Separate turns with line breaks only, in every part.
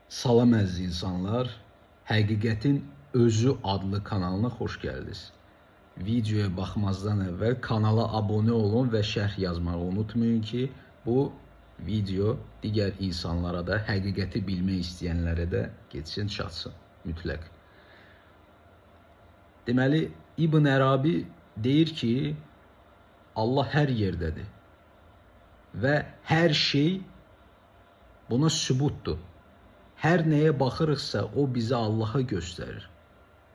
Salam əziz insanlar, Həqiqətin Özü adlı kanalına xoş gəldiniz. Videoya baxmazdan əvvəl kanala abunə olun və şərh yazmağı unutmayın ki, bu video digər insanlara da, həqiqəti bilmək istəyənlərə də getsin, çatsın, mütləq. Deməli, İbn Ərabi deyir ki, Allah hər yerdədir və hər şey buna sübutdur. Hər nəyə baxırıqsa, o bizə Allahı göstərir.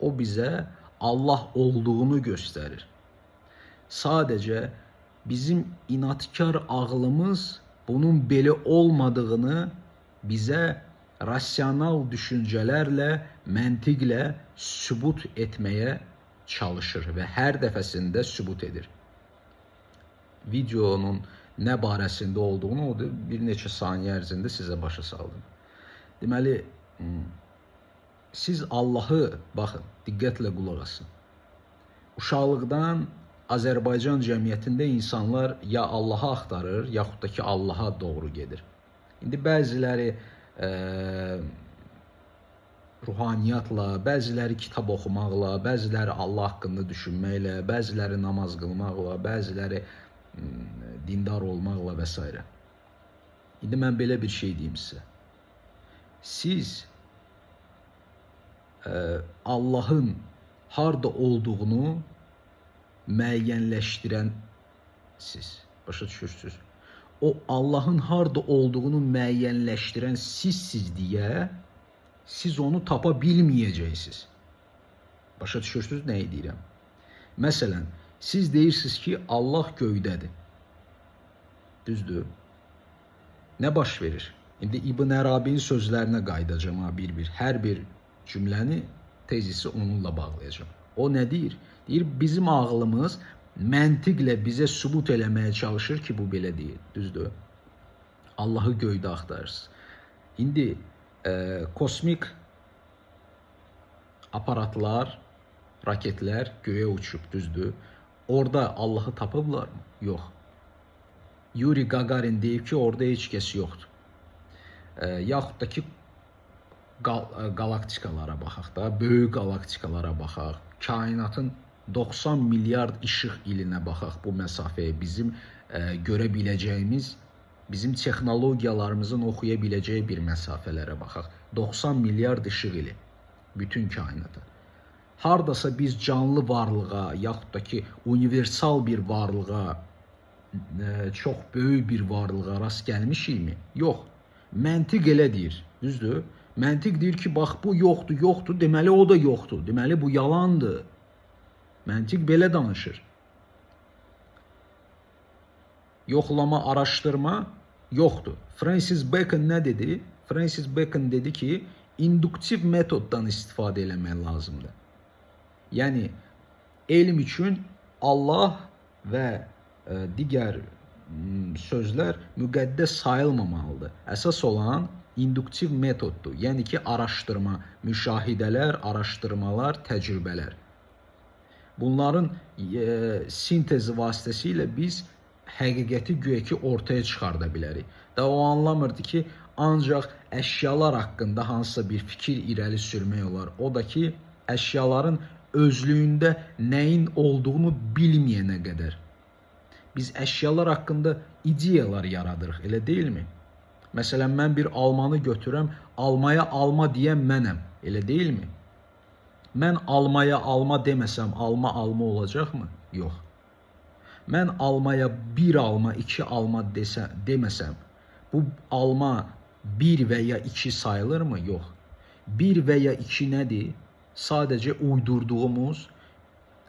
O bizə Allah olduğunu göstərir. Sadəcə bizim inatkar ağlımız bunun belə olmadığını bizə rasional düşüncələrlə, məntiqlə sübut etməyə çalışır və hər dəfəsində sübut edir. Videonun nə barəsində olduğunu bir neçə saniyə ərzində sizə başa saldım. Deməli, siz Allahı, baxın, diqqətlə qulaq asın. Uşaqlıqdan Azərbaycan cəmiyyətində insanlar ya Allahı axtarır, yaxud da ki Allaha doğru gedir. İndi bəziləri ruhaniyyatla, bəziləri kitab oxumaqla, bəziləri Allah haqqında düşünməklə, bəziləri namaz qılmaqla, bəziləri dindar olmaqla və s. İndi mən belə bir şey deyim sizə. Siz Allahın harda olduğunu müəyyənləşdirənsiniz. Başa düşürsünüz? O Allahın harda olduğunu müəyyənləşdirən sizsiz deyə siz onu tapa bilməyəcəksiniz. Başa düşürsünüz nəyi deyirəm? Məsələn, siz deyirsiniz ki, Allah göydədir. Düzdür? Nə baş verir? İndi İbn Ərabinin sözlərinə qayıdacağım bir-bir. Hər bir cümləni, tezisi onunla bağlayacağım. O nə deyir? Deyir, bizim ağlımız məntiqlə bizə sübut eləməyə çalışır ki, bu belə deyil. Düzdür? Allahı göydə axtarırsınız. İndi kosmik aparatlar, raketlər göyə uçub, düzdür? Orada Allahı tapıblar mı? Yox. Yuri Gagarin deyib ki, orada heç kəs yoxdur. Yaxud da ki, galaktikalara baxaq da, böyük galaktikalara baxaq, kainatın 90 milyard işıq ilinə baxaq, bu məsafəyə bizim görə biləcəyimiz, bizim texnologiyalarımızın oxuya biləcəyi bir məsafələrə baxaq. 90 milyard işıq ili, bütün kainata. Hardasa biz canlı varlığa, yaxud da ki, universal bir varlığa, çox böyük bir varlığa rast gəlmişikmi? Yox. Məntiq elə deyir, düzdür? Məntiq deyir ki, bax bu yoxdur, yoxdur, deməli o da yoxdur, deməli bu yalandır. Məntiq belə danışır. Yoxlama, araşdırma yoxdur. Francis Bacon nə dedi? Francis Bacon dedi ki, induktiv metoddan istifadə eləmək lazımdır. Yəni, elm üçün Allah və digər sözlər müqəddəs sayılmamalıdır. Əsas olan induktiv metoddur. Yəni ki, araşdırma, müşahidələr, araşdırmalar, təcrübələr. Bunların sintezi vasitəsilə biz həqiqəti güya ki, ortaya çıxarda bilərik. Da o anlamırdı ki, ancaq əşyalar haqqında hansısa bir fikir irəli sürmək olar. O da ki, əşyaların özlüyündə nəyin olduğunu bilməyənə qədər. Biz əşyalar haqqında ideyalar yaradırıq, elə deyilmi? Məsələn, mən bir almanı götürəm, almaya alma deyən mənəm, elə deyilmi? Mən almaya alma deməsəm, alma alma olacaqmı? Yox. Mən almaya bir alma, iki alma deməsəm, bu alma bir və ya iki sayılırmı? Yox. Bir və ya iki nədir? Sadəcə uydurduğumuz,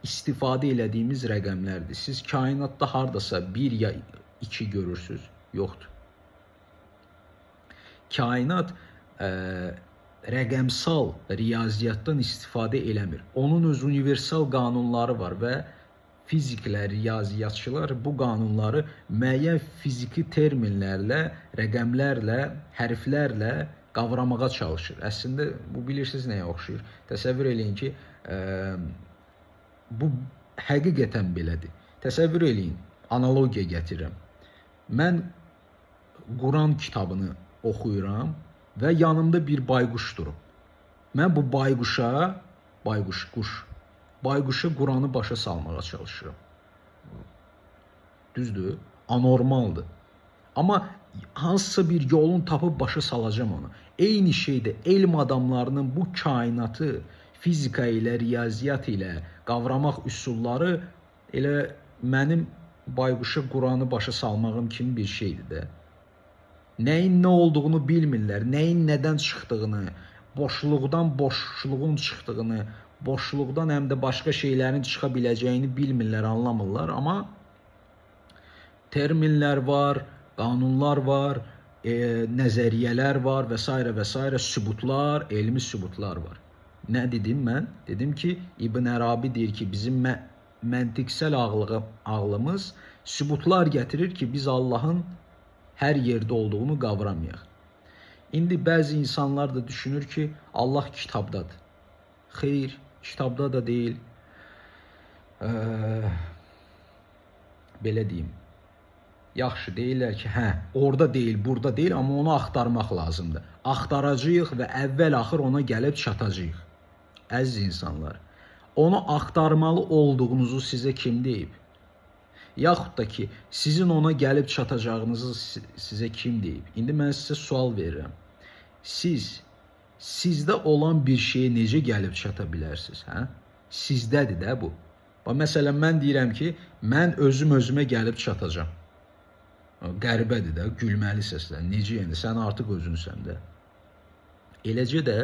istifadə elədiyimiz rəqəmlərdir. Siz kainatda hardasa bir ya iki görürsünüz? Yoxdur. Kainat rəqəmsal riyaziyyatdan istifadə eləmir. Onun öz universal qanunları var və fiziklər, riyaziyyatçılar bu qanunları müəyyən fiziki terminlərlə, rəqəmlərlə, hərflərlə qavramağa çalışır. Əslində, bu bilirsiniz nəyə oxşuyur? Təsəvvür eləyin ki, bu həqiqətən belədir. Təsəvvür eləyin, analogiya gətirirəm. Mən Quran kitabını oxuyuram və yanımda bir bayquş durub. Mən bu bayquşa, bayquşa Quranı başa salmağa çalışıram. Düzdür? Anormaldır. Amma hansısa bir yolun tapıb başa salacağım onu. Eyni şeydə elm adamlarının bu kainatı fizika ilə, riyaziyyat ilə qavramaq üsulları elə mənim bayquşa Quranı başa salmağım kimi bir şeydir də. Nəyin nə olduğunu bilmirlər, nəyin nədən çıxdığını, boşluğun çıxdığını, boşluqdan həm də başqa şeylərin çıxa biləcəyini bilmirlər, anlamırlar. Amma terminlər var, qanunlar var, nəzəriyyələr var və s. sübutlar, elmi sübutlar var. Nə dedim mən? Dedim ki, İbn Ərabi deyir ki, bizim məntiqsel ağlımız sübutlar gətirir ki, biz Allahın hər yerdə olduğunu qavramayaq. İndi bəzi insanlar da düşünür ki, Allah kitabdadır. Xeyr, kitabda da deyil. Belə deyim. Yaxşı, deyirlər ki, hə, orada deyil, burada deyil, amma onu axtarmaq lazımdır. Axtaracağıq və əvvəl-axır ona gəlib çatacağıq. Əziz insanlar, onu axtarmalı olduğunuzu sizə kim deyib? Yaxud da ki, sizin ona gəlib çatacağınızı sizə kim deyib? İndi mən sizə sual verirəm. Sizdə olan bir şeyə necə gəlib çata bilərsiniz? Hə? Sizdədir də bu. Məsələn, mən deyirəm ki, mən özümə gəlib çatacağım. Qəribədir də, gülməli səslər. Necə yəni? Sən artıq özünsən də. Eləcə də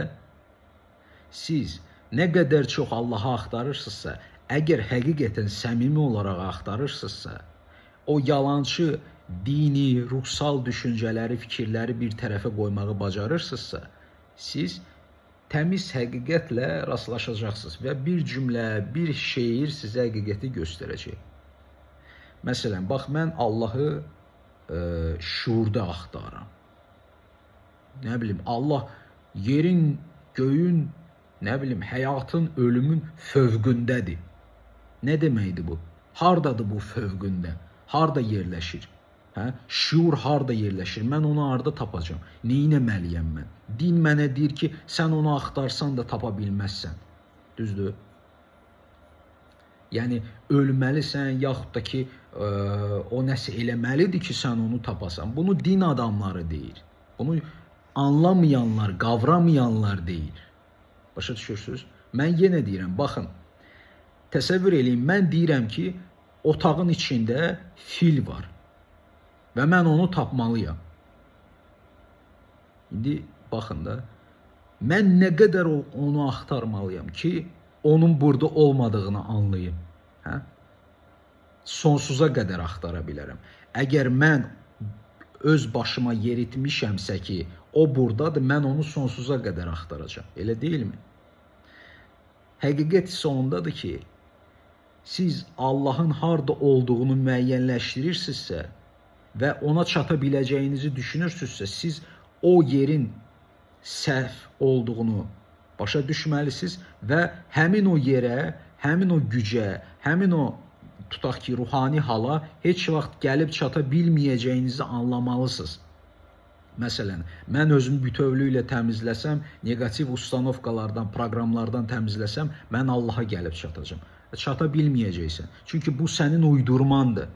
siz nə qədər çox Allahı axtarırsınızsa, əgər həqiqətən səmimi olaraq axtarırsınızsa, o yalançı, dini, ruhsal düşüncələri, fikirləri bir tərəfə qoymağı bacarırsınızsa, siz təmiz həqiqətlə rastlaşacaqsınız və bir cümlə, bir şeir sizə həqiqəti göstərəcək. Məsələn, bax, mən Allahı şuurda axtarıram. Nə bilim, Allah yerin, göyün, nə bilim, həyatın, ölümün fövqündədir. Nə deməkdir bu? Hardadır bu fövqündə? Harda yerləşir? Hə? Şuur harda yerləşir? Mən onu harda tapacağım? Neynəməliyəm mən? Din mənə deyir ki, sən onu axtarsan da tapa bilməzsən. Düzdür? Yəni, ölməlisən, yaxud da ki, o nəsə eləməlidir ki, sən onu tapasan. Bunu din adamları deyir. Bunu anlamayanlar, qavramayanlar deyir. Başa düşürsünüz? Mən yenə deyirəm, baxın, təsəvvür eləyin, mən deyirəm ki, otağın içində fil var və mən onu tapmalıyam. İndi baxın da, mən nə qədər onu axtarmalıyam ki, onun burada olmadığını anlayım. Hə? Sonsuza qədər axtara bilərəm. Əgər mən öz başıma yeritmişəmsə ki, o buradadır, mən onu sonsuza qədər axtaracağam. Elə deyilmi? Həqiqət isə ondadır ki, siz Allahın harda olduğunu müəyyənləşdirirsinizsə və ona çata biləcəyinizi düşünürsünüzsə, siz o yerin səhv olduğunu başa düşməlisiniz və həmin o yerə, həmin o gücə, həmin o tutaq ki, ruhani hala heç vaxt gəlib çata bilməyəcəyinizi anlamalısınız. Məsələn, mən özümü bütövlüklə təmizləsəm, negativ ustanovkalardan, proqramlardan təmizləsəm, mən Allaha gəlib çatacağam. Çata bilməyəcəksən. Çünki bu sənin uydurmandır.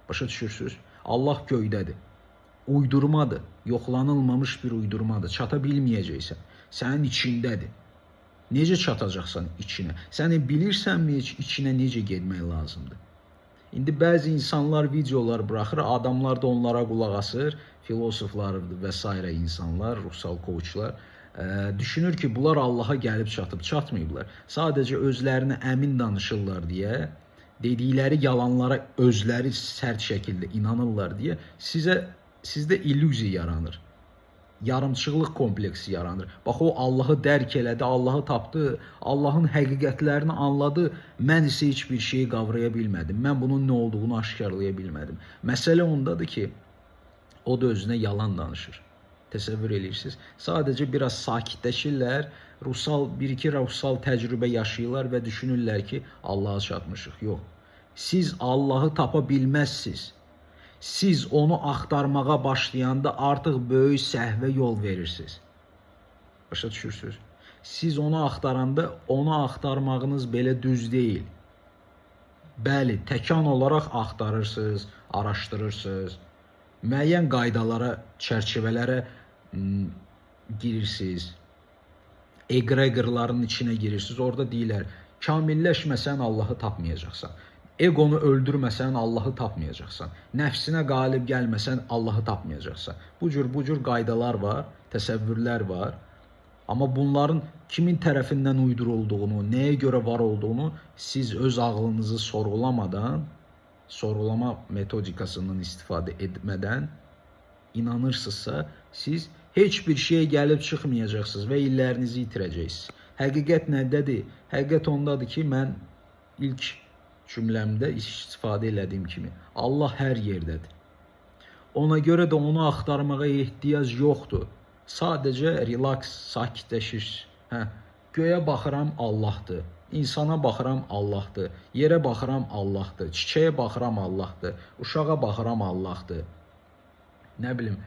Başa düşürsünüz? Allah göydədir. Uydurmadır. Yoxlanılmamış bir uydurmadır. Çata bilməyəcəksən. Sənin içindədir. Necə çatacaqsan içinə? Sən bilirsənmi içinə necə getmək lazımdır? İndi bəzi insanlar videolar buraxır, adamlar da onlara qulaq asır, filosoflar və s. insanlar, ruhsal koçlar düşünür ki, bunlar Allaha gəlib çatıb çatmayıblar. Sadəcə özlərini əmin danışırlar deyə, dedikləri yalanlara özləri sərt şəkildə inanırlar deyə sizdə illüziya yaranır. Yarımçılıq kompleksi yaranır. Bax, o Allahı dərk elədi, Allahı tapdı, Allahın həqiqətlərini anladı, mən isə heç bir şeyi qavraya bilmədim. Mən bunun nə olduğunu aşkarlaya bilmədim. Məsələ ondadır ki, o da özünə yalan danışır. Təsəvvür edirsiniz. Sadəcə biraz sakitləşirlər, bir-iki ruhsal təcrübə yaşayırlar və düşünürlər ki, Allaha çatmışıq. Yox. Siz Allahı tapa bilməzsiniz. Siz onu axtarmağa başlayanda artıq böyük səhvə yol verirsiniz. Başa düşürsünüz? Siz onu axtaranda onu axtarmağınız belə düz deyil. Bəli, təkan olaraq axtarırsınız, araşdırırsınız. Müəyyən qaydalara, çərçivələrə girirsiniz. Egregorların içinə girirsiniz. Orada deyirlər, kamilləşməsən Allahı tapmayacaqsan. Egonu öldürməsən Allahı tapmayacaqsan. Nəfsinə qalib gəlməsən Allahı tapmayacaqsan. Bu cür qaydalar var, təsəvvürlər var. Amma bunların kimin tərəfindən uydurulduğunu, nəyə görə var olduğunu siz öz ağlınızı sorğulamadan, sorğulama metodikasından istifadə etmədən inanırsınızsa, siz heç bir şeyə gəlib çıxmayacaqsınız və illərinizi itirəcəksiniz. Həqiqət nədədir? Həqiqət ondadır ki, mən ilk cümləmdə istifadə elədiyim kimi, Allah hər yerdədir. Ona görə də onu axtarmağa ehtiyac yoxdur. Sadəcə relax, sakitləşir. Göyə baxıram, Allahdır. İnsana baxıram, Allahdır. Yerə baxıram, Allahdır. Çiçəyə baxıram, Allahdır. Uşağa baxıram, Allahdır. Nə bilim,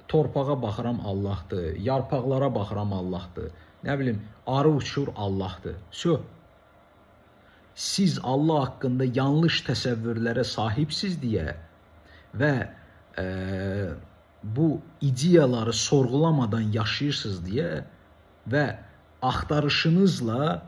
torpağa baxıram, Allahdır. Yarpaqlara baxıram, Allahdır. Nə bilim, arı uçur, Allahdır. Siz Allah haqqında yanlış təsəvvürlərə sahibsiz deyə və bu ideyaları sorğulamadan yaşayırsınız deyə və axtarışınızla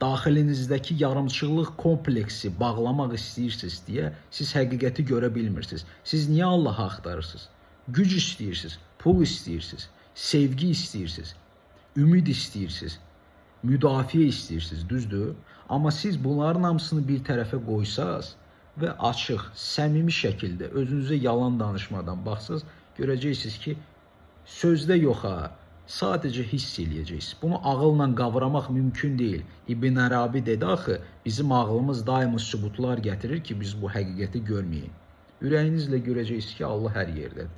daxilinizdəki yarımçılıq kompleksi bağlamaq istəyirsiniz deyə siz həqiqəti görə bilmirsiniz. Siz niyə Allahı axtarırsınız? Güc istəyirsiniz, pul istəyirsiniz, sevgi istəyirsiniz, ümid istəyirsiniz, müdafiə istəyirsiniz, düzdür? Amma siz bunların hamısını bir tərəfə qoysaz və açıq, səmimi şəkildə özünüzə yalan danışmadan baxsınız, görəcəksiniz ki, sözdə yox ha, sadəcə hiss eləyəcəksiniz. Bunu ağılla qavramaq mümkün deyil. İbn Ərabi dedi axı, bizim ağlımız daima sübutlar gətirir ki, biz bu həqiqəti görməyək. Ürəyinizlə görəcəksiniz ki, Allah hər yerdədir.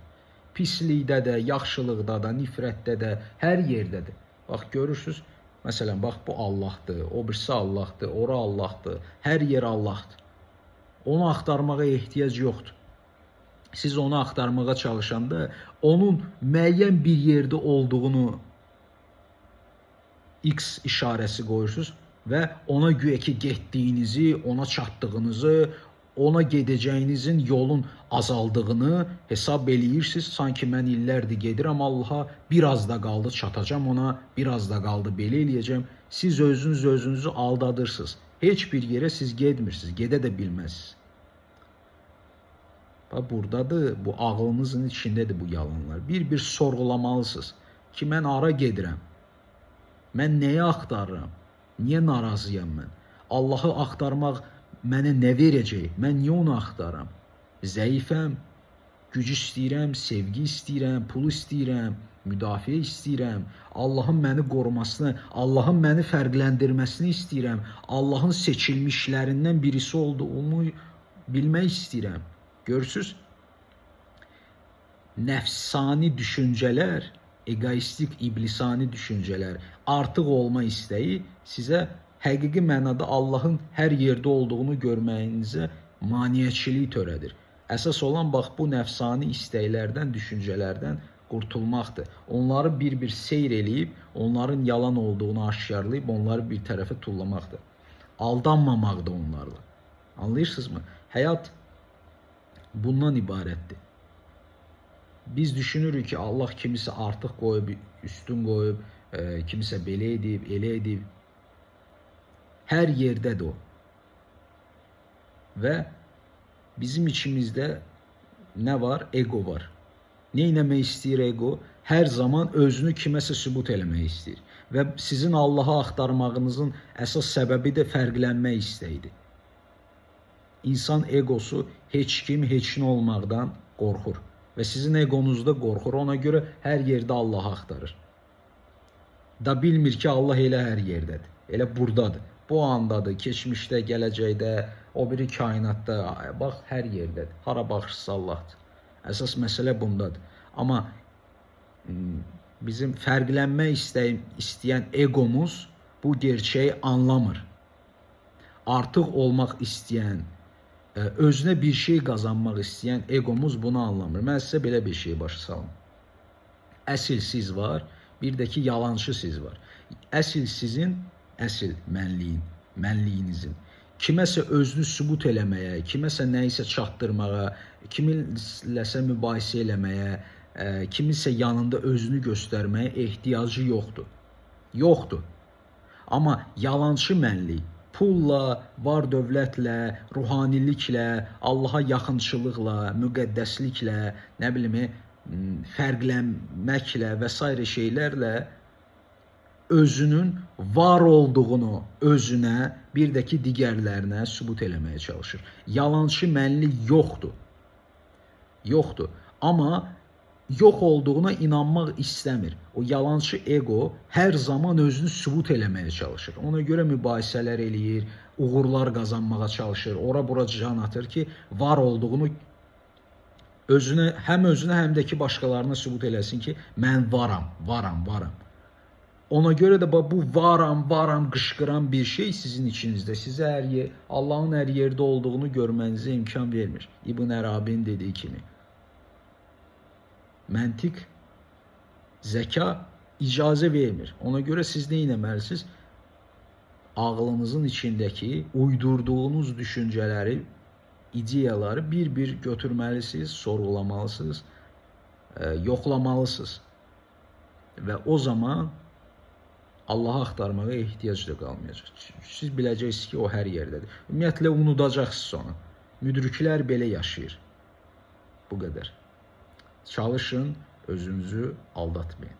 Pislikdə də, yaxşılıqda da, nifrətdə də, hər yerdədir. Bax, görürsünüz, məsələn, bax, bu Allahdır, o birisi Allahdır, ora Allahdır, hər yer Allahdır. Onu axtarmağa ehtiyac yoxdur. Siz onu axtarmağa çalışanda onun müəyyən bir yerdə olduğunu X işarəsi qoyursunuz və ona güya ki getdiyinizi, ona çatdığınızı, ona gedəcəyinizin yolun azaldığını hesab eləyirsiniz. Sanki mən illərdir gedirəm Allaha, biraz da qaldı çatacam ona, biraz da qaldı belə eləyəcəm. Siz özünüzü aldadırsınız. Heç bir yerə siz getmirsiniz, gedə də bilməzsiniz. Buradadır, bu ağlınızın içindədir bu yalanlar. Bir sorğulamalısınız ki, mən ara gedirəm, mən nəyi axtarıram, niyə narazıyam mən, Allahı axtarmaq mənə nə verəcək, mən niyə onu axtarıram, zəifəm, güc istəyirəm, sevgi istəyirəm, pul istəyirəm, müdafiə istəyirəm, Allahın məni qorumasını, Allahın məni fərqləndirməsini istəyirəm, Allahın seçilmişlərindən birisi olduğumu bilmək istəyirəm. Görürsünüz, nəfsani düşüncələr, egoistik, iblisani düşüncələr, artıq olma istəyi sizə həqiqi mənada Allahın hər yerdə olduğunu görməyinizə maneəçilik törədir. Əsas olan bax bu nəfsani istəklərdən, düşüncələrdən qurtulmaqdır. Onları bir-bir seyr eləyib, onların yalan olduğunu aşkarlayıb, onları bir tərəfə tullamaqdır. Aldanmamaqdır onlarla. Anlayırsınızmı? Həyat bundan ibarətdir. Biz düşünürük ki, Allah kimisi artıq qoyub, üstün qoyub, kimisə belə edib, elə edib. Hər yerdədir o. Və bizim içimizdə nə var? Ego var. Nə etmək istəyir ego? Hər zaman özünü kiməsə sübut eləmək istəyir. Və sizin Allahı axtarmağınızın əsas səbəbi də fərqlənmək istəyidir. İnsan egosu heç kim, heç nə olmaqdan qorxur. Və sizin egonuz da qorxur. Ona görə hər yerdə Allahı axtarır. Da bilmir ki, Allah elə hər yerdədir. Elə buradadır. Bu andadır, keçmişdə, gələcəkdə, o biri kainatda, bax, hər yerdədir. Hara baxırsa Allahdır. Əsas məsələ bundadır. Amma bizim fərqlənmək istəyən egomuz bu gerçəyi anlamır. Artıq olmaq istəyən özünə bir şey qazanmaq istəyən egomuz bunu anlamır. Mən sizə belə bir şey başa salım. Əsl siz var, bir də ki yalançı siz var. Əsl sizin, əsl mənliyinizin kiməsə özünü sübut eləməyə, kiməsə nəyisə çatdırmağa, kiminləsə mübahisə eləməyə, kiminsə yanında özünü göstərməyə ehtiyacı yoxdur. Yoxdur. Amma yalançı mənlik pulla, var dövlətlə, ruhaniliklə, Allaha yaxınçılıqla, müqəddəsliklə, nə bilim, fərqlənməklə və s. şeylərlə özünün var olduğunu özünə, bir də ki digərlərinə sübut eləməyə çalışır. Yalançı mənlik yoxdur. Yoxdur. Amma yox olduğuna inanmaq istəmir. O yalançı ego hər zaman özünü sübut eləməyə çalışır. Ona görə mübahisələr eləyir, uğurlar qazanmağa çalışır, ora-bura can atır ki, var olduğunu həm özünə, həm də ki başqalarına sübut eləsin ki, mən varam. Ona görə də bu varam qışqıran bir şey sizin içinizdə. Sizə Allahın hər yerdə olduğunu görmənizə imkan vermir. İbn Ərabinin dediyi kimi. Məntiq, zəka icazə vermir. Ona görə siz nə etməlisiniz? Ağlınızın içindəki uydurduğunuz düşüncələri, ideyaları bir-bir götürməlisiniz, sorğulamalısınız, yoxlamalısınız. Və o zaman Allah'ı axtarmağa ehtiyac da qalmayacaq. Siz biləcəksiniz ki, o hər yerdədir. Ümumiyyətlə, unudacaqsınız onu. Müdriklər belə yaşayır. Bu qədər. Çalışın, özünüzü aldatmayın.